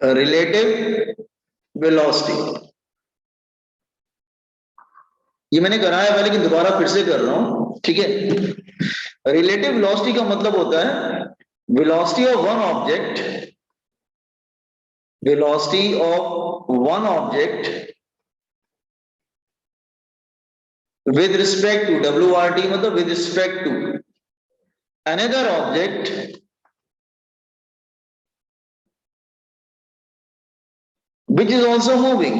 Relative velocity. ये मैंने कराया है लेकिन दोबारा फिर से कर रहा हूं, ठीक है। रिलेटिव वेलोसिटी का मतलब होता है velocity of one object, velocity of one object with respect to, WRT मतलब with respect to another object which is also moving,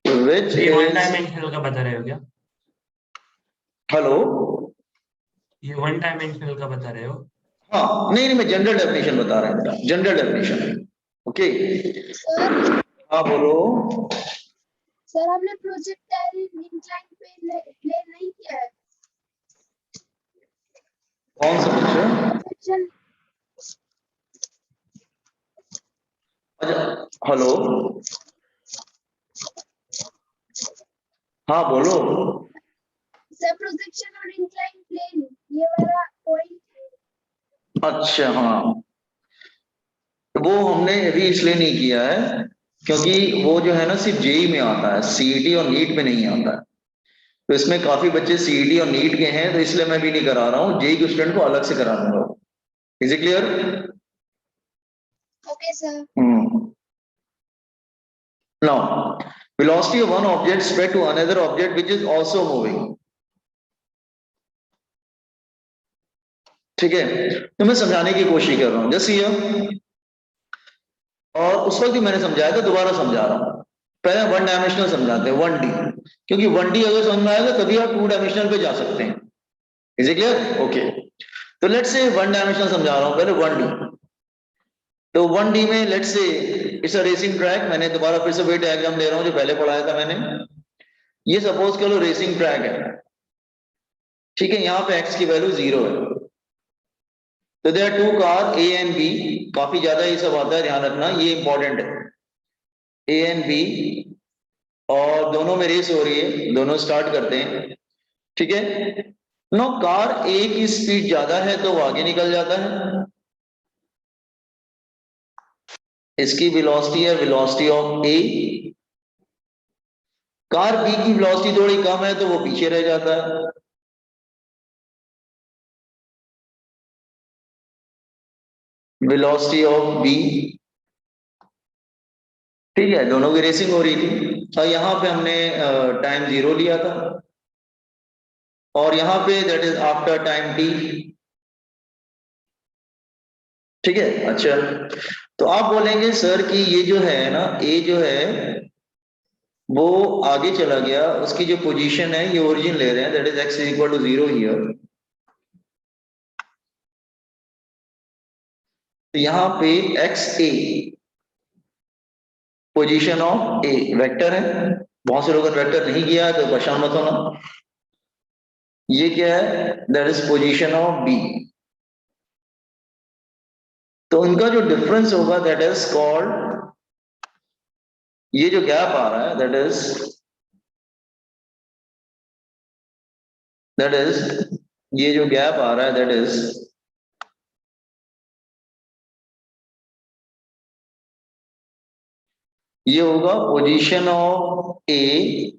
which ये वन is, डायमेंशनल का बता रहे हो क्या? हेलो, ये वन डायमेंशनल का बता रहे हो? हाँ नहीं मैं जनरल डेफिनेशन बता रहा हूँ, जनरल डेफिनेशन। ओके हाँ बोलो। सर आपने प्रोजेक्टाइल इंक्लाइन प्लेन नहीं किया है? कौन सा पिक्चर? अच्छा हेलो, हाँ बोलो। सर प्रोजेक्शन और इंक्लाइन प्लेन ये वाला पॉइंट। अच्छा हाँ, वो हमने अभी इसलिए नहीं किया है क्योंकि वो जो है ना सिर्फ जेई में आता है, सीईटी और नीट में नहीं आता है। तो इसमें काफी बच्चे सीईटी और नीट के हैं, तो इसलिए मैं भी नहीं करा रहा हूँ, जेई के स्टूडेंट को अलग से करा दूंगा। Is it clear? Okay sir. Now, velocity of one object spread to another object which is also moving. ठीक है, तो मैं समझाने की कोशिश कर रहा हूं जैसे ये, और उस वक्त भी मैंने समझाया था, दोबारा समझा रहा हूं। पहले वन डायमेंशनल समझाते हैं, 1D, क्योंकि 1D अगर समझ में आएगा तभी आप 2 डायमेंशनल पे जा सकते हैं। Is it clear? ओके, तो लेट्स से वन डायमेंशनल समझा रहा हूं पहले 1D। तो 1D में let's say it's a racing track, मैंने दोबारा फिर से वही डायग्राम दे रहा हूं जो पहले पढ़ाया था मैंने। ये सपोज करो रेसिंग ट्रैक है, ठीक है, यहां पे x की वैल्यू 0 है। तो there are 2 car A and B, काफी ज्यादा ये सब आता है, ध्यान रखना ये इंपॉर्टेंट है। A एंड B, और दोनों में रेस हो रही है, दोनों स्टार्ट करते हैं, ठीक है। नो कार A की स्पीड ज्यादा है तो वो आगे निकल जाता है, इसकी वेलोसिटी है velocity of A। Car B की वेलोसिटी थोड़ी कम है तो वो पीछे रह जाता है। वेलोसिटी ऑफ B, ठीक है, दोनों की रेसिंग हो रही थी, और यहां पे हमने टाइम 0 लिया था, और यहां पे that is after time t, ठीक है। अच्छा, तो आप बोलेंगे सर कि ये जो है ना A जो है वो आगे चला गया, उसकी जो पोजीशन है ये ओरिजिन ले रहे हैं, that is x is equal to 0 here. तो यहां पे x A position of a vector है, बहुत से लोगों ने वेक्टर नहीं किया है तो परेशान मत होना। ये क्या है? That is position of B. तो इनका जो डिफरेंस होगा दैट इज कॉल्ड, ये जो गैप आ रहा है दैट इज ये जो गैप आ रहा है दैट इज, ये होगा position of A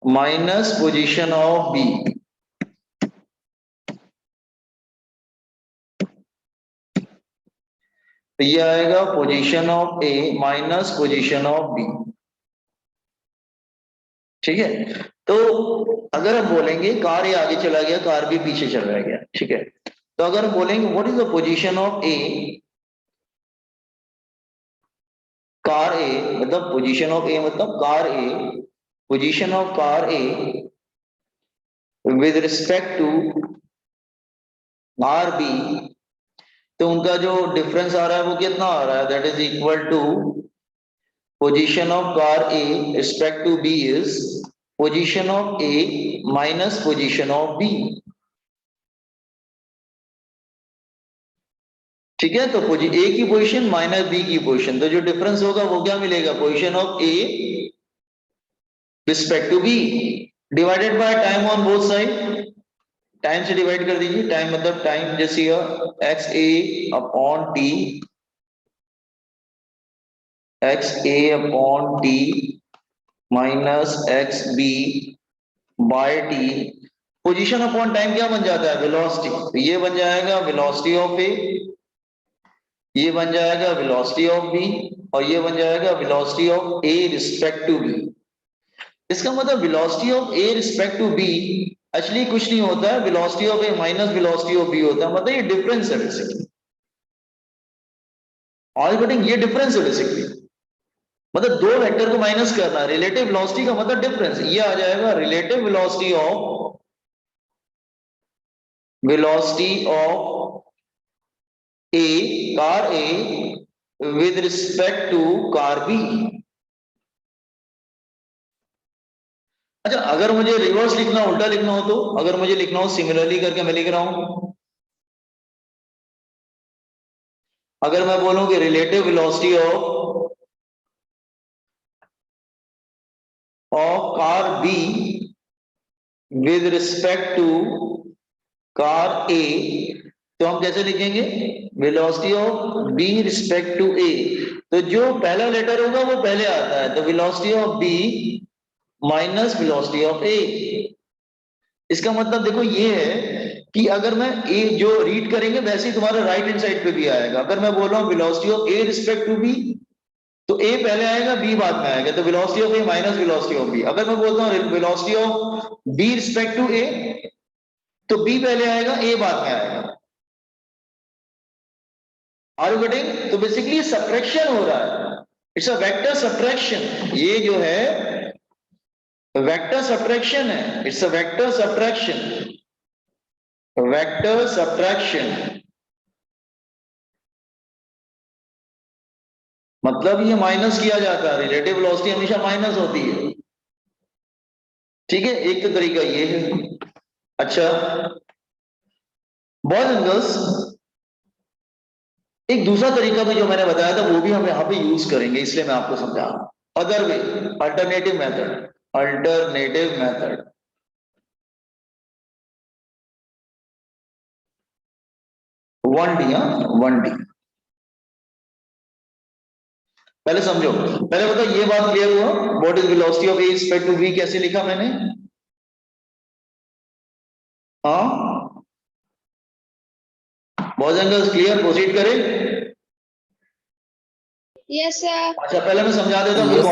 minus position of B. तो ये आएगा position of A minus position of B, ठीक है। तो अगर हम बोलेंगे कार ए आगे चला गया, कार बी पीछे चला गया, ठीक है, तो अगर हम बोलेंगे what is the position of A, car A मतलब पोजीशन ऑफ ए मतलब car A, position of car A with respect to R B, तो उनका जो डिफरेंस आ रहा है वो कितना आ रहा है, that is equal to position of car A respect to B is position of A minus position of B, ठीक है। तो ए की पोजीशन माइनस बी की पोजीशन, तो जो डिफरेंस होगा वो क्या मिलेगा, position of A respect to B divided by time on both side. Time से डिवाइड कर दीजिए, टाइम मतलब टाइम जैसे x A upon T x A upon T minus x B by T, position upon time क्या बन जाता है, velocity. तो ये बन जाएगा वेलोसिटी ऑफ ए, ये बन जाएगा वेलोसिटी ऑफ बी, और ये बन जाएगा velocity of A respect to B. इसका मतलब velocity of A respect to B actually कुछ नहीं होता है, velocity of A minus velocity of B होता है, मतलब ये डिफरेंस है बेसिकली। ऑल कटिंग ये डिफरेंस है बेसिकली, मतलब दो वेक्टर को माइनस करना। रिलेटिव वेलोसिटी का मतलब डिफरेंस, ये आ जाएगा relative velocity of A, car A with respect to car B. अच्छा, अगर मुझे रिवर्स लिखना, उल्टा लिखना हो तो, अगर मुझे लिखना हो सिमिलरली करके मैं लिख रहा हूं, अगर मैं बोलूं कि relative velocity of car B with respect to car A, तो हम कैसे लिखेंगे, velocity of B respect to A. तो जो पहला लेटर होगा वो पहले आता है, तो velocity of B minus velocity of A. इसका मतलब देखो ये है कि अगर मैं ए जो रीड करेंगे वैसे ही तुम्हारे राइट हैंड साइड पे भी आएगा। अगर मैं बोल रहा हूँ velocity of A respect to B, तो ए पहले आएगा बी बाद में आएगा, तो velocity of A minus velocity of B. अगर मैं बोलता हूँ velocity of B respect to A, तो बी पहले आएगा ए बाद में आएगा। Are you getting? तो बेसिकली सब्ट्रैक्शन हो रहा है, इट्स अ वेक्टर सब्ट्रैक्शन। ये जो है वेक्टर सब्ट्रैक्शन है, it's a vector subtraction, vector subtraction. मतलब ये माइनस किया जाता है, रिलेटिव वेलोसिटी हमेशा माइनस होती है। ठीक है, एक तो तरीका ये है। अच्छा बॉयज एंड गर्ल्स, एक दूसरा तरीका भी जो मैंने बताया था वो भी हम यहां पे यूज करेंगे, इसलिए मैं आपको समझा रहा हूं। Other way, alternative method, alternative method. 1D, हाँ 1D। पहले समझो, पहले बताओ ये बात क्लियर हुआ, what is velocity of A respect to v कैसे लिखा मैंने? हाँ boys and girls clear, proceed करें। Yes sir. अच्छा पहले मैं समझा देता हूँ, Yes,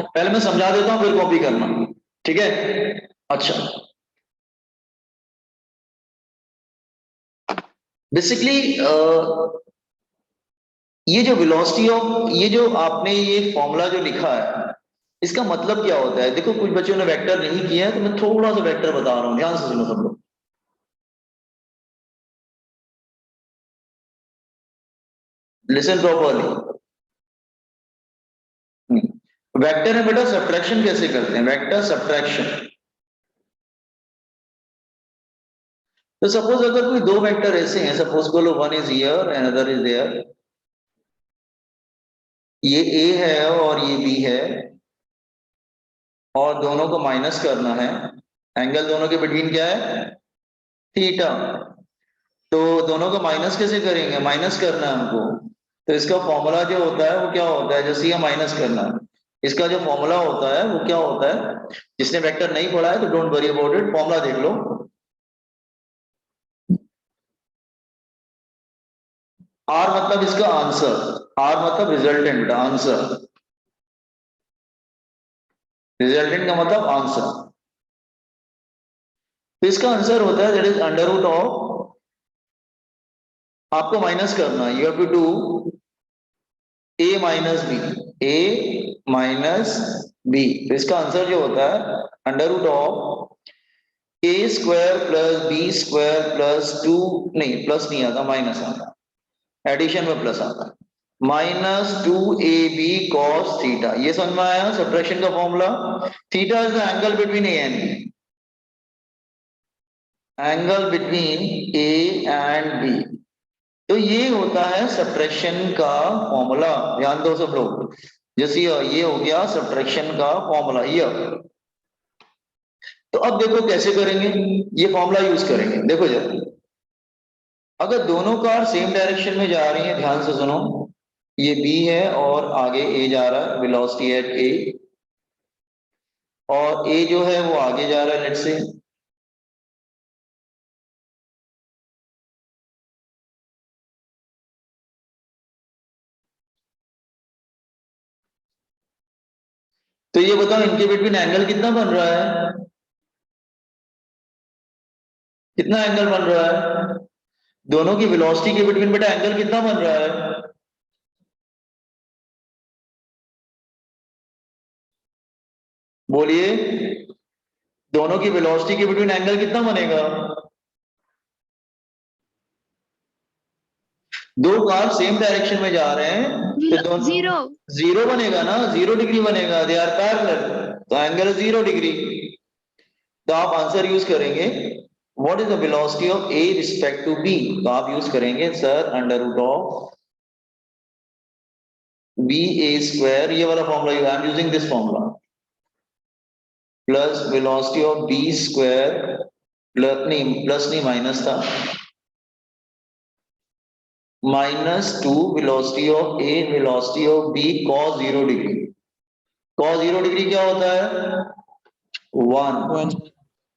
पहले मैं समझा देता हूँ फिर कॉपी करना, ठीक है? अच्छा बेसिकली ये जो वेलोसिटी ऑफ, ये जो आपने ये फॉर्मूला जो लिखा है, इसका मतलब क्या होता है? देखो कुछ बच्चों ने वेक्टर नहीं किया है, तो मैं थोड़ा सा वेक्टर बता रहा हूं, ध्यान से सुनो सब लोग। Listen properly. वेक्टर है बेटा, सब्ट्रैक्शन कैसे करते हैं, वेक्टर सब्ट्रैक्शन। तो सपोज अगर कोई दो वेक्टर ऐसे हैं, सपोज बोलो one is here and other is there, ये ए है और ये बी है, और दोनों को माइनस करना है। एंगल दोनों के बिटवीन क्या है, थीटा। तो दोनों को माइनस कैसे करेंगे, माइनस करना है हमको। तो इसका फॉर्मूला जो होता है वो क्या होता है, जैसे ये माइनस करना है, इसका जो फॉर्मूला होता है वो क्या होता है? जिसने वेक्टर नहीं पढ़ा है तो don't worry about it, formula देख लो। आर मतलब इसका आंसर, आर मतलब रिजल्टेंट, आंसर। रिजल्टेंट का मतलब आंसर। तो इसका आंसर होता है that is under root of, आपको माइनस करना है, you have to do A minus B, A minus B. तो इसका आंसर जो होता है under root of A square plus B square plus two, नहीं प्लस नहीं आता, माइनस आता, एडिशन में प्लस आता, minus two A B cos theta. ये समझ में आया सब्ट्रैक्शन का formula? Theta is the angle between A and B, angle between A and B. तो ये होता है सब्ट्रैक्शन का फॉर्मूला, ध्यान दो सब लोग। जैसे ये हो गया सब्ट्रैक्शन का फॉर्मूला ये। तो अब देखो कैसे करेंगे, ये फॉर्मूला यूज करेंगे। देखो जरा, अगर दोनों कार सेम डायरेक्शन में जा रही हैं, ध्यान से सुनो, ये b है और आगे a जा रहा है, वेलोसिटी एट a, और a जो है वो आगे जा रहा है, लेट्स से तो ये बताओ इनके बिटवीन एंगल कितना बन रहा है, कितना एंगल बन रहा है, दोनों की वेलोसिटी के बिटवीन बेटा एंगल कितना बन रहा है, बोलिए, दोनों की वेलोसिटी के बिटवीन एंगल कितना बनेगा, दो कार सेम डायरेक्शन में जा रहे हैं तो दोनों जीरो जीरो बनेगा ना, 0 डिग्री बनेगा, दे आर पैरेलल, तो एंगल 0 डिग्री। तो आप आंसर यूज करेंगे what is the velocity of A respect to B, तो आप यूज करेंगे sir under root of B A square, ये वाला formula, I am using this formula, plus velocity of B square, plus नहीं minus था, -2 velocity of A velocity of B cos 0 degree, cos 0 degree क्या होता है 1,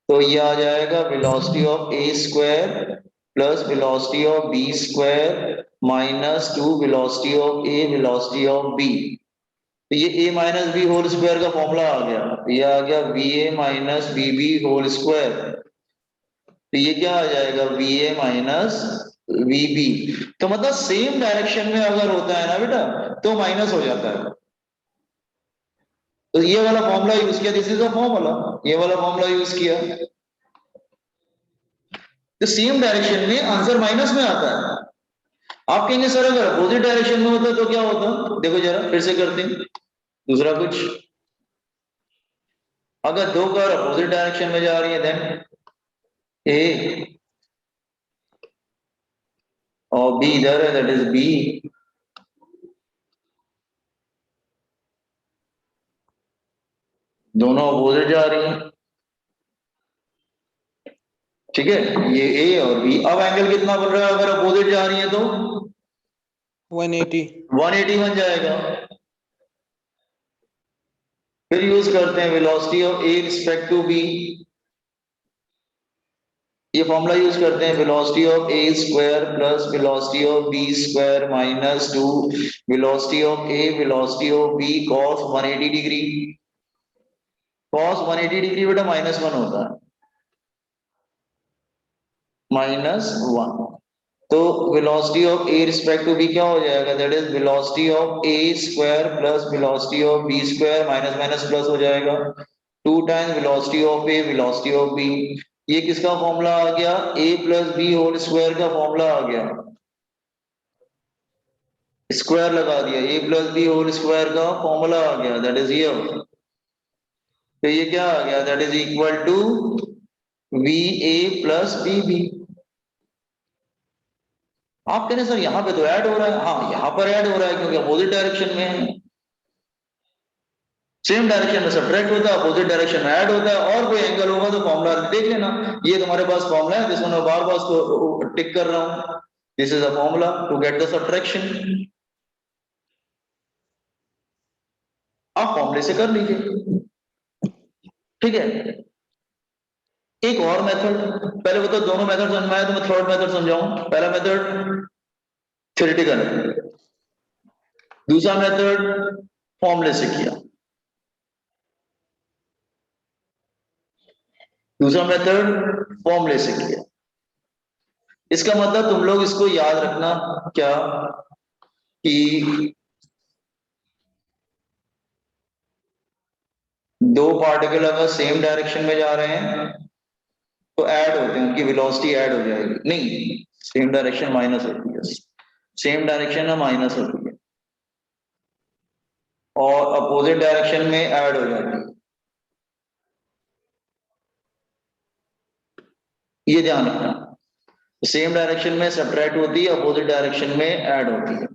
तो ये आ जाएगा velocity of A square plus velocity of B square -2 velocity of A velocity of B, तो ये a minus B whole square का फॉर्मूला आ गया, ये आ गया V A minus B B whole square, तो ये क्या आ जाएगा V A minus V B, तो मतलब सेम डायरेक्शन में अगर होता है ना बेटा तो माइनस हो जाता है, तो ये वाला फॉर्मूला यूज किया, दिस इज अ फॉर्मूला, ये वाला फॉर्मूला यूज किया, तो सेम डायरेक्शन में आंसर माइनस में आता है। आप कहेंगे सर अगर अपोजिट डायरेक्शन में होता तो क्या होता, देखो जरा फिर से करते हैं दूसरा कुछ, अगर दो कार अपोजिट डायरेक्शन में जा रही है देन ए और बी इधर है, दैट इज बी, दोनों अपोजिट जा रही हैं, ठीक है, ये ए और बी, अब एंगल कितना बन रहा है अगर अपोजिट जा रही है तो 180 180 बन जाएगा। फिर यूज करते हैं velocity of A respect to B, ये फॉर्मूला यूज करते हैं velocity of A square plus velocity of B square -2 velocity of A velocity of B cos 180 degree, cos 180 degree बेटा -1 होता है, -1, तो velocity of A respect to B क्या हो जाएगा, that is velocity of A square plus velocity of B square, minus minus plus हो जाएगा, 2 times velocity of A velocity of B, ये किसका फॉर्मूला आ गया, a plus B whole square का फॉर्मूला आ गया, स्क्वायर लगा दिया, a plus B whole square का फॉर्मूला आ गया, दैट इज ये, तो ये क्या आ गया, that is equal to V A plus B B. आप कह रहे सर यहाँ पे तो ऐड हो रहा है, हाँ यहाँ पर ऐड हो रहा है क्योंकि अपोजिट डायरेक्शन में है, सेम डायरेक्शन में सब्ट्रैक्ट होता है, अपोजिट डायरेक्शन में ऐड होता है, और कोई एंगल होगा तो फॉर्मूला देख लेना, ये तुम्हारे पास फॉर्मूला है जिसमें मैं बार बार उसको टिक कर रहा हूं, this is a formula to get the subtraction, आप फॉर्मूले से कर लीजिए, ठीक है। एक और मेथड, पहले बताओ दोनों मेथड समझ में आया तो मैं थर्ड मेथड समझाऊं, पहला मेथड थ्योरेटिकल है, दूसरा मेथड फॉर्मूले से किया, दूसरा मेथड फॉर्मूले से किया, इसका मतलब तुम लोग इसको याद रखना क्या कि दो पार्टिकल अगर सेम डायरेक्शन में जा रहे हैं तो ऐड होते हैं, उनकी वेलोसिटी ऐड हो जाएगी, नहीं सेम डायरेक्शन माइनस होती है, सेम डायरेक्शन में माइनस होती है और अपोजिट डायरेक्शन में ऐड हो जाती है, ये ध्यान रखना, सेम डायरेक्शन में सब्ट्रैक्ट होती है, अपोजिट डायरेक्शन में ऐड होती है,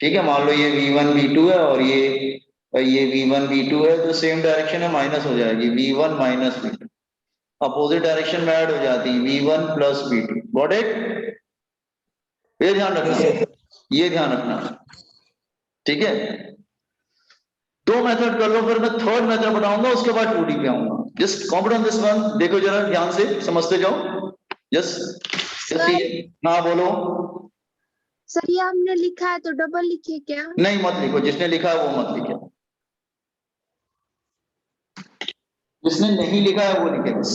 ठीक है। मान लो ये v1 v2 है और ये v1 v2 है, तो सेम डायरेक्शन में माइनस हो जाएगी, v1 minus v2, opposite direction में ऐड हो जाती है v1 plus v2, got it, ये ध्यान रखना, ये ध्यान रखना, ठीक है, दो मेथड कर लो, फिर मैं थर्ड मेथड बताऊंगा, उसके बाद 2D पे आऊंगा। Just complete on this one, देखो जरा ध्यान से समझते जाओ। जस्ट सर हाँ बोलो। सर ये हमने लिखा है तो डबल लिखे क्या? नहीं मत लिखो, जिसने लिखा है वो मत लिखे, जिसने नहीं लिखा है वो लिखे बस।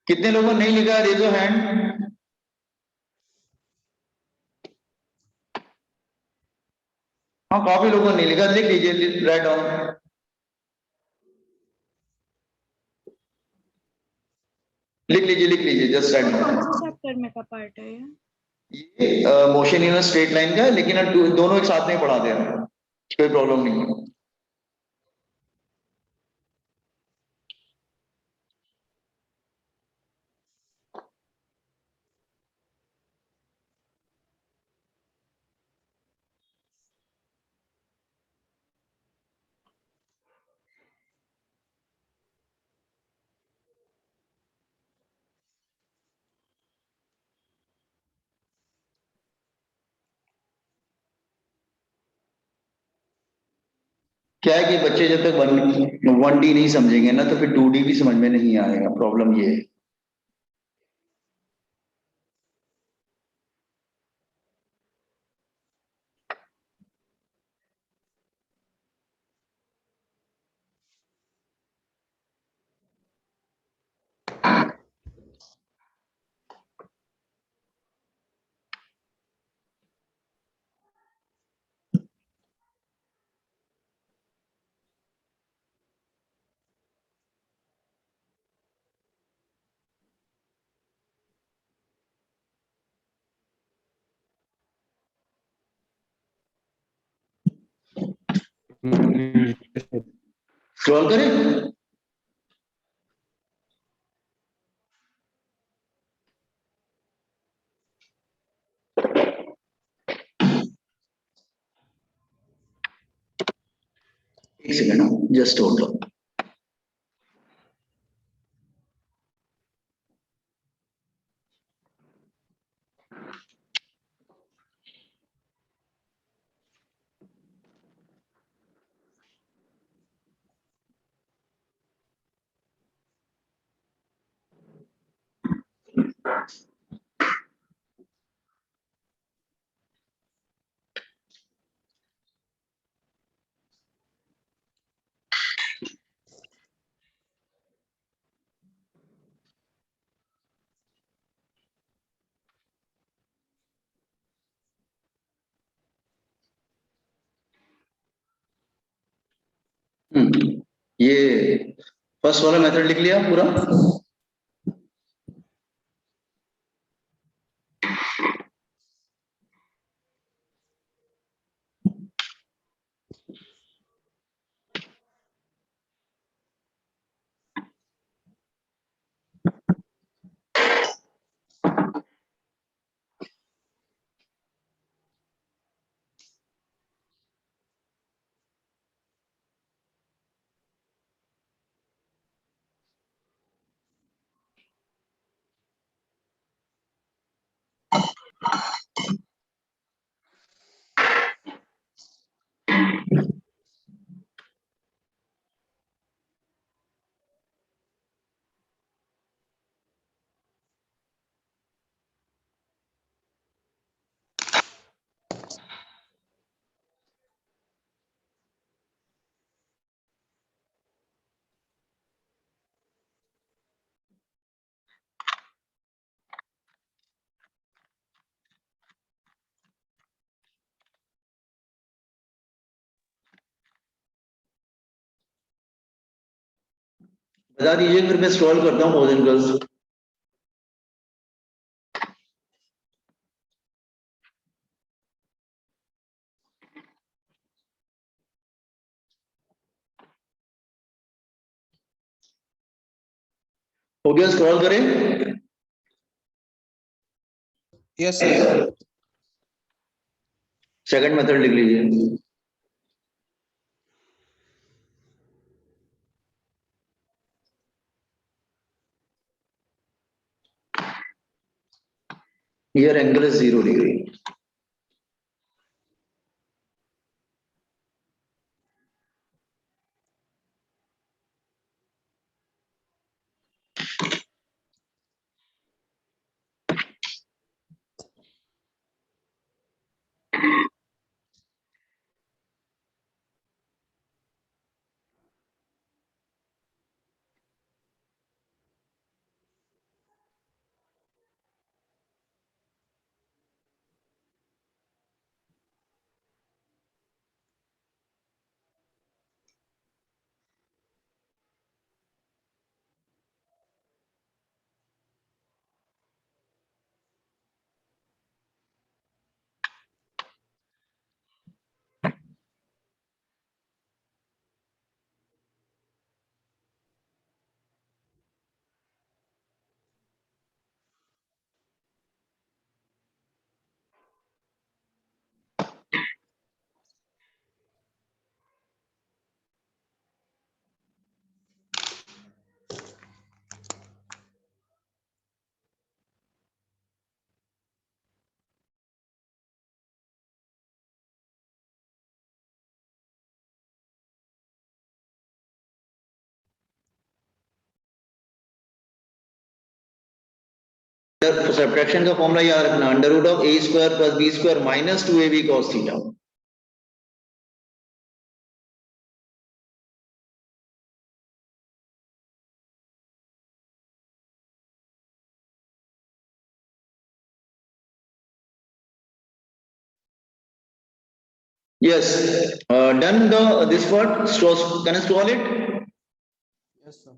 कितने लोगों ने नहीं लिखा है, रेज योर हैंड। हाँ काफी लोगों ने नहीं लिखा, लिख लीजिए, राइट डाउन, लिख लीजिए जस्ट राइट कौन डाउन। से चैप्टर में का पार्ट है ये? ये मोशन इन स्ट्रेट लाइन का है, लेकिन अब दोनों एक साथ में पढ़ा दे रहे हैं, कोई प्रॉब्लम नहीं है। क्या है कि बच्चे जब तक 1D नहीं समझेंगे ना, तो फिर 2D भी समझ में नहीं आएगा, प्रॉब्लम ये है। स्क्रॉल करें, एक सेकंड जस्ट होल्ड ऑन। ये फर्स्ट वाला मेथड लिख लिया पूरा। बता दीजिए, फिर मैं स्क्रॉल करता हूँ बॉयज एंड गर्ल्स। हो गया, स्क्रॉल करें। Yes, sir. सेकंड मेथड लिख लीजिए। Here angle is 0 degree. Subtraction का फॉर्मूला याद रखना, under root of A square plus B square minus 2ab cos theta. Yes, done this part. Can I scroll it? Yes, sir.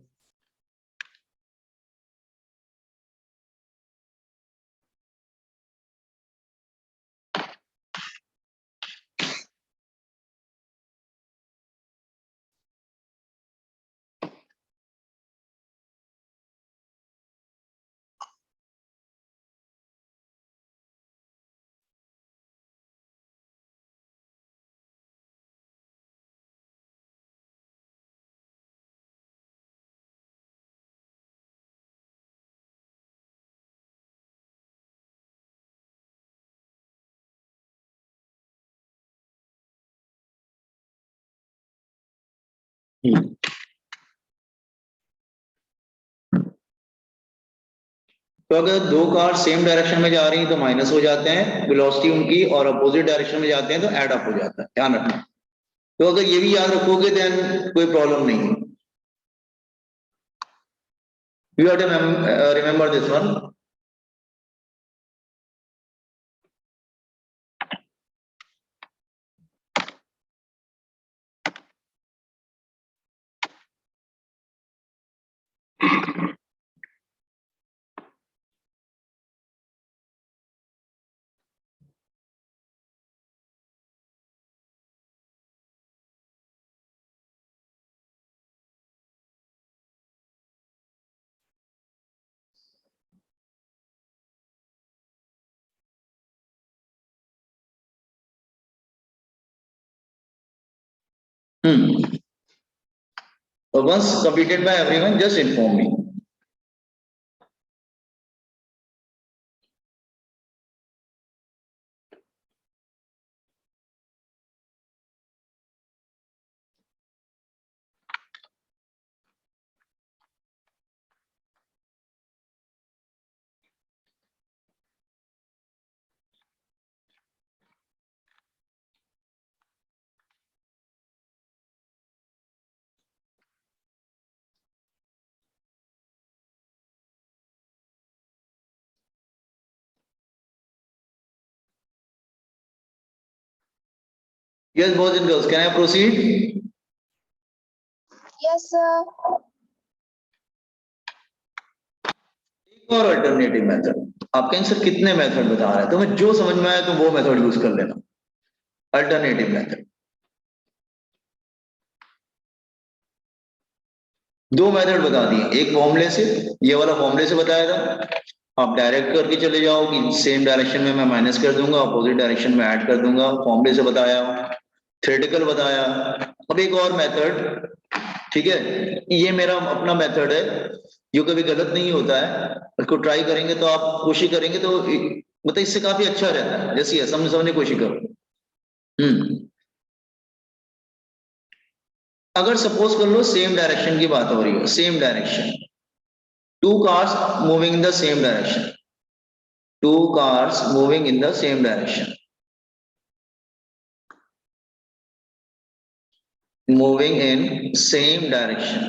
तो अगर दो car same direction में जा रही हैं तो माइनस हो जाते हैं वेलोसिटी उनकी, और अपोजिट डायरेक्शन में जाते हैं तो ऐड अप हो जाता है, ध्यान रखना। तो अगर ये भी याद रखोगे देन कोई प्रॉब्लम नहीं है। You have to remember this one. So once completed by everyone, just inform me. Yes, boys and girls, can I proceed? Yes, sir. एक और अल्टरनेटिव मेथड। आप कहेंगे सर कितने मेथड बता रहे हैं, तो मैं जो समझ में आया तो वो मेथड यूज कर लेना। अल्टरनेटिव मेथड, दो मेथड बता दिए, एक फॉर्मूले से, ये वाला फॉर्मूले से बताया था, आप डायरेक्ट करके चले जाओ कि सेम डायरेक्शन में मैं माइनस कर दूंगा, अपोजिट डायरेक्शन में ऐड कर दूंगा, फॉर्मूले से बताया, थ्योरेटिकल बताया। अब एक और मेथड, ठीक है, ये मेरा अपना मेथड है जो कभी गलत नहीं होता है, इसको ट्राई करेंगे तो आप कोशिश करेंगे तो मतलब इससे काफी अच्छा रहता है। जैसे ये समझने की कोशिश करो। अगर सपोज कर लो सेम डायरेक्शन की बात हो रही है, same direction, two cars moving in the same direction, two cars moving in the same direction, moving in same direction,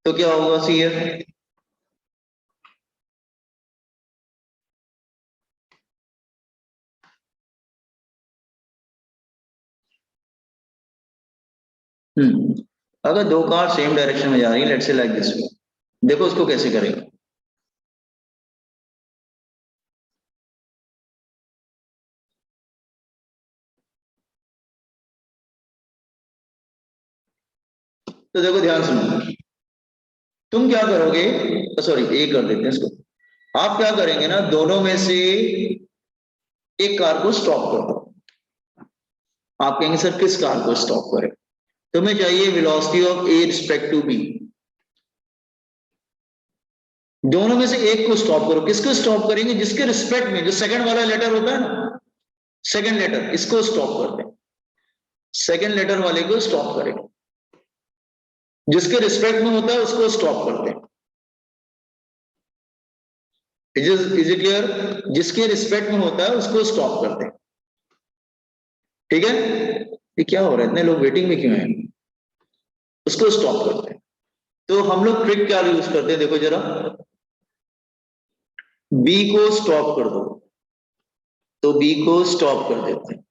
तो क्या होगा सी हियर? अगर दो कार सेम डायरेक्शन में जा रही है, let's say like this way, देखो उसको कैसे करेंगे। तो देखो ध्यान सुनो, तुम क्या करोगे, सॉरी एक कर देते हैं इसको, आप क्या करेंगे ना, दोनों में से एक कार को स्टॉप कर दो। आप कहेंगे सर किस कार को स्टॉप करें? तुम्हें चाहिए velocity of A respect to B, दोनों में से एक को स्टॉप करो। किसको स्टॉप करेंगे? जिसके रिस्पेक्ट में जो सेकंड वाला लेटर होता है ना, सेकंड लेटर, इसको स्टॉप करते हैं। सेकंड लेटर वाले को स्टॉप करेंगे, जिसके रिस्पेक्ट में होता है उसको स्टॉप करते हैं। Is it clear? जिसके रिस्पेक्ट में होता है उसको स्टॉप करते हैं। ठीक है, ये क्या हो रहा है, इतने लोग वेटिंग में क्यों हैं? उसको स्टॉप करते हैं। तो हम लोग ट्रिक क्या यूज करते हैं, देखो जरा, बी को स्टॉप कर दो, तो बी को स्टॉप कर देते हैं।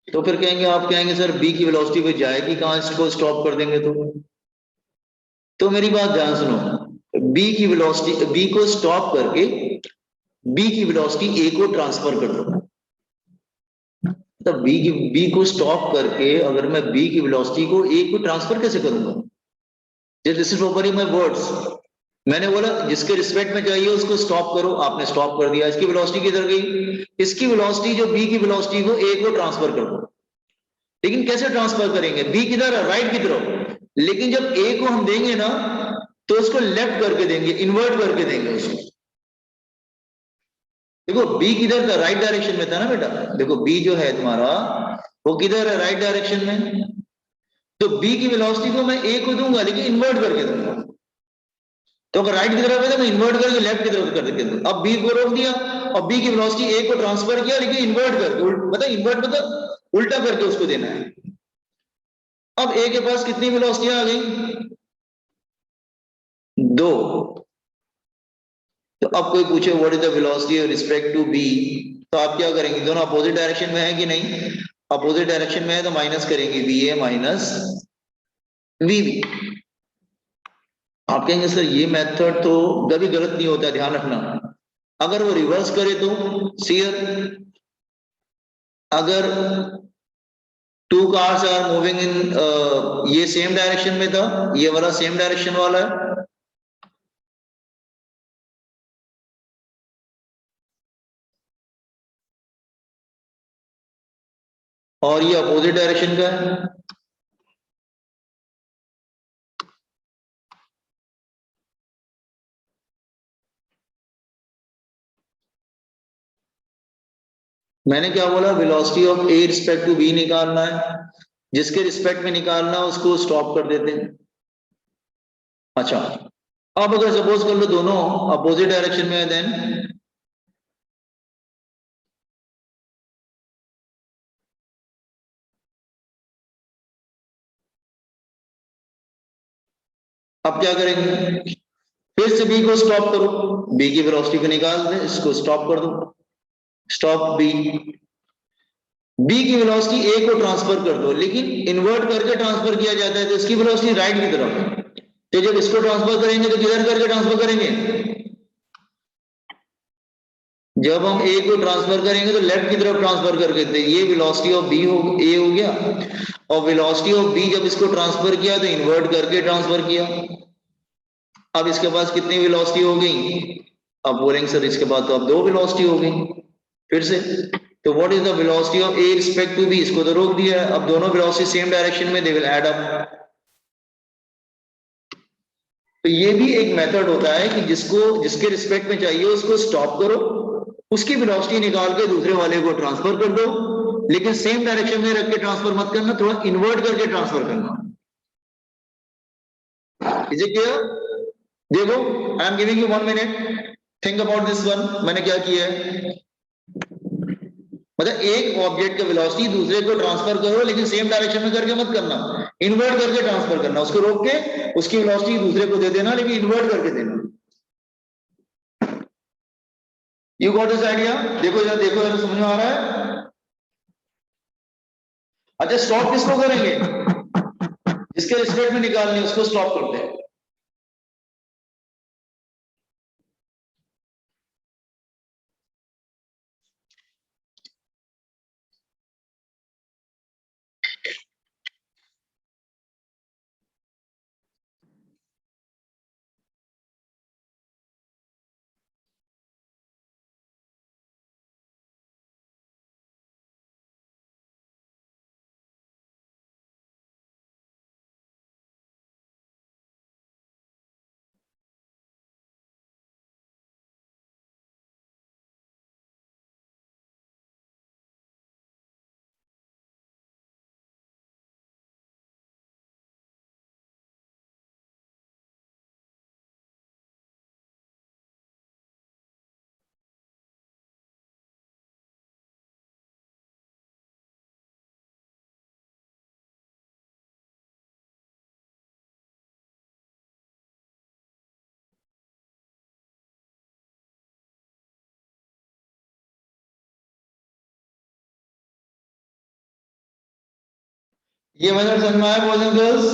तो फिर कहेंगे, आप कहेंगे सर बी की वेलोसिटी पे जाएगी कहां, इसको स्टॉप कर देंगे तो मेरी बात ध्यान सुनो, बी की वेलोसिटी, बी को स्टॉप करके बी की वेलोसिटी ए को ट्रांसफर कर दो। तो बी को स्टॉप करके अगर मैं बी की वेलोसिटी को ए को ट्रांसफर कैसे करूंगा? This is properly my words. मैंने बोला जिसके रिस्पेक्ट में चाहिए उसको स्टॉप करो, आपने स्टॉप कर दिया। इसकी वेलोसिटी किधर गई? इसकी वेलोसिटी जो बी की वेलोसिटी को ए को ट्रांसफर कर दो। लेकिन कैसे ट्रांसफर करेंगे? बी किधर है? राइट की तरफ। लेकिन जब ए को हम देंगे ना, तो उसको लेफ्ट करके देंगे, इन्वर्ट करके देंगे उसको। देखो बी किधर था? राइट डायरेक्शन में था ना बेटा। देखो बी जो है तुम्हारा, वो किधर है? राइट डायरेक्शन में। तो बी की वेलोसिटी को मैं ए को दूंगा, लेकिन इन्वर्ट करके दूंगा। तो अगर राइट की तरफ है तो मैं इन्वर्ट करके लेफ्ट की तरफ कर देता हूं। अब बी को रोक दिया और बी की वेलोसिटी ए को ट्रांसफर किया, लेकिन इन्वर्ट करके, मतलब इन्वर्ट मतलब उल्टा करके उसको देना है। अब ए के पास कितनी वेलोसिटी आ गई? 2। तो अब कोई पूछे what is the velocity respect to B, तो आप क्या करेंगे? दोनों अपोजिट डायरेक्शन में है कि नहीं? अपोजिट डायरेक्शन में है तो माइनस करेंगे, B A minus V B. आप कहेंगे सर ये मेथड तो कभी गलत नहीं होता, ध्यान रखना। अगर वो रिवर्स करे तो सीयर, अगर two cars are moving in, ये सेम डायरेक्शन में था, ये वाला सेम डायरेक्शन वाला है, और ये अपोजिट डायरेक्शन का है, मैंने क्या बोला? Velocity of A respect to B निकालना है। जिसके रिस्पेक्ट में निकालना है उसको स्टॉप कर देते हैं। अच्छा, अब अगर सपोज कर लो दोनों अपोजिट डायरेक्शन में है, देन अब क्या करेंगे? फिर से बी को स्टॉप करो, बी की वेलोसिटी को निकाल दे, इसको स्टॉप कर दो, स्टॉप बी। बी की वेलोसिटी ए को ट्रांसफर कर दो, लेकिन इन्वर्ट करके ट्रांसफर किया जाता है, तो इसकी वेलोसिटी राइट की तरफ है। तो जब इसको ट्रांसफर करेंगे तो किधर करके ट्रांसफर करेंगे? जब हम ए को ट्रांसफर करेंगे तो लेफ्ट की तरफ ट्रांसफर करके दे। ये वेलोसिटी ऑफ बी हो, ए हो गया, और वेलोसिटी ऑफ बी जब इसको ट्रांसफर किया तो इन्वर्ट करके ट्रांसफर किया। अब इसके पास कितनी वेलोसिटी हो गई? अब बोलेंगे सर इसके बाद तो अब 2 वेलोसिटी हो गई फिर से। तो what is the velocity of A respect to B? इसको तो रोक दिया है। अब दोनों वेलोसिटी सेम डायरेक्शन में, दे विल ऐड अप। तो ये भी एक मेथड होता है कि जिसको जिसके रिस्पेक्ट में चाहिए उसको स्टॉप करो, उसकी वेलोसिटी निकाल के दूसरे वाले को ट्रांसफर कर दो, लेकिन सेम डायरेक्शन में रख के ट्रांसफर मत करना, थोड़ा इन्वर्ट करके ट्रांसफर करना। Is it clear? देखो, I am giving you 1 minute, think about this one. मैंने क्या किया है, मतलब एक ऑब्जेक्ट का वेलोसिटी दूसरे को ट्रांसफर करो, लेकिन सेम डायरेक्शन में करके मत करना, इन्वर्ट करके ट्रांसफर करना। उसको रोक के उसकी वेलोसिटी दूसरे को दे देना, लेकिन इन्वर्ट करके देना। You got this idea? देखो जरा, देखो जरा, समझ में आ रहा है? अच्छा, स्टॉप किसको करेंगे? जिसके रिस्पेक्ट में निकालनी है उसको स्टॉप करते हैं। ये मेथड समझ में आया boys and girls?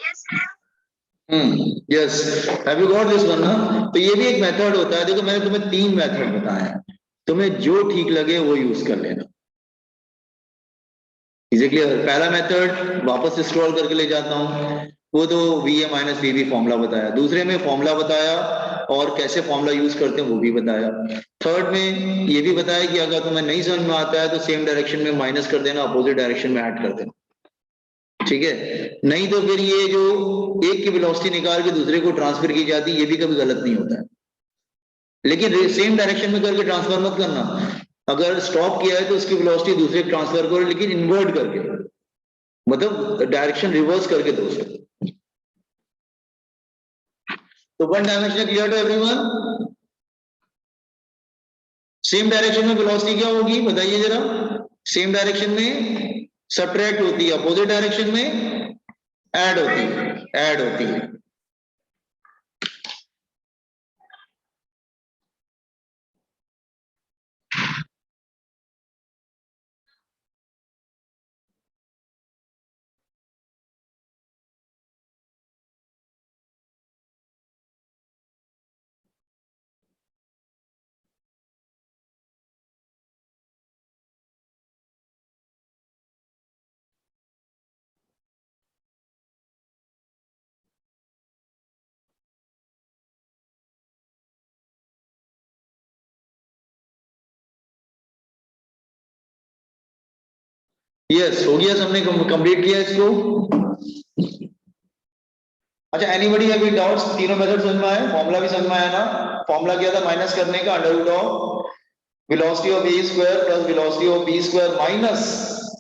Yes, sir. Yes, have you got this one ना? तो ये भी एक मेथड होता है। देखो मैंने तुम्हें 3 मेथड बताए हैं, तुम्हें जो ठीक लगे वो यूज कर लेना। Is it clear? पहला मेथड वापस से स्क्रॉल करके ले जाता हूं, वो तो V A minus V B formula बताया, दूसरे में फॉर्मूला बताया और कैसे फॉर्मूला यूज करते हैं वो भी बताया, थर्ड में ये भी बताया कि अगर तुम्हें नहीं समझ में आता है तो सेम डायरेक्शन में माइनस कर देना, अपोजिट डायरेक्शन में ऐड कर देना, ठीक है? नहीं तो फिर ये जो एक की वेलोसिटी निकाल के दूसरे को ट्रांसफर की जाती है, ये भी कभी गलत नहीं होता है, लेकिन सेम डायरेक्शन में करके ट्रांसफर मत करना। अगर स्टॉप किया है तो उसकी वेलोसिटी दूसरे ट्रांसफर करो, लेकिन इन्वर्ट करके, मतलब डायरेक्शन रिवर्स करके दोस्तों। तो one dimension clear to everyone? Same direction में वेलोसिटी क्या होगी बताइए जरा? सेम डायरेक्शन में सब्ट्रैक्ट होती है, अपोजिट डायरेक्शन में ऐड होती है, ऐड होती है। यस, हो गया, सबने कंप्लीट किया इसको। अच्छा, एनीबॉडी हैव एनी डाउट्स? तीनों मेथड समझ में आए? फॉर्मूला भी समझ में आया ना? फॉर्मूला क्या था माइनस करने का? Under root of velocity of A square plus velocity of B square minus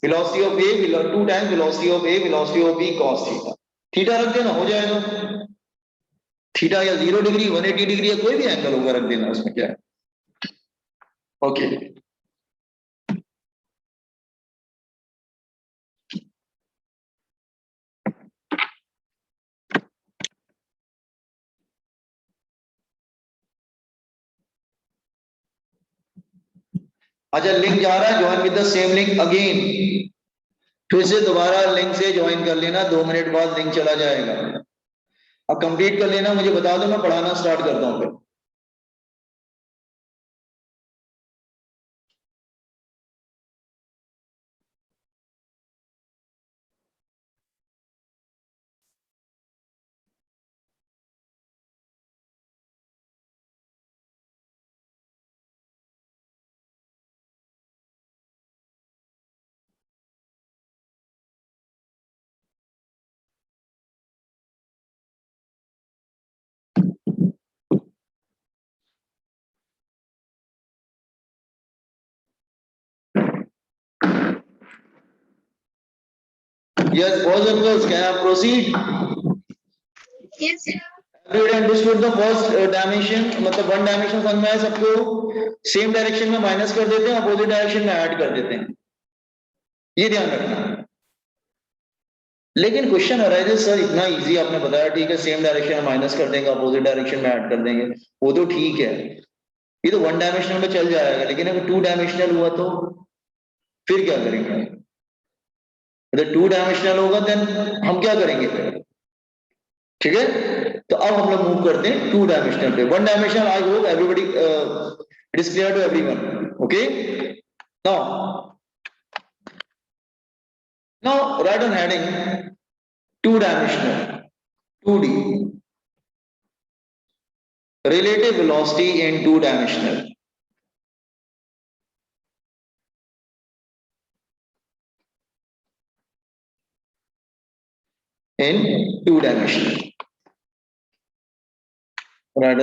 velocity of A 2 times velocity of A velocity of B cos theta. Theta रख देना, हो जाएगा। थीटा या 0 डिग्री 180 डिग्री या कोई भी एंगल होगा, रख देना, उसमें क्या है। ओके, अच्छा लिंक जा रहा है, join with the same link again, फिर से दोबारा लिंक से ज्वाइन कर लेना, 2 मिनट बाद लिंक चला जाएगा। अब कंप्लीट कर लेना, मुझे बता दो, मैं पढ़ाना स्टार्ट करता हूं फिर। Yes, boys and girls, can I proceed? Yes, sir. Everybody understood the first dimension, मतलब वन डायमेंशन समझ में आया सबको? सेम डायरेक्शन में माइनस कर देते हैं, अपोजिट डायरेक्शन में ऐड कर देते हैं, ये ध्यान रखना। लेकिन क्वेश्चन अराइजेस, सर इतना इजी आपने बताया, ठीक है सेम डायरेक्शन में माइनस कर देंगे, अपोजिट डायरेक्शन में ऐड कर देंगे, वो तो ठीक है, ये तो वन डायमेंशनल में चल जाएगा, लेकिन अगर 2 डायमेंशनल हुआ तो फिर क्या करेंगे? अगर 2 डायमेंशनल होगा देन हम क्या करेंगे फिर? ठीक है, तो अब हम लोग मूव करते हैं 2 डायमेंशनल पे। 1 dimensional I hope everybody it is clear to everyone, okay? Now right on heading 2 dimensional 2D relative velocity in 2 dimensional. In 2 dimensional, right?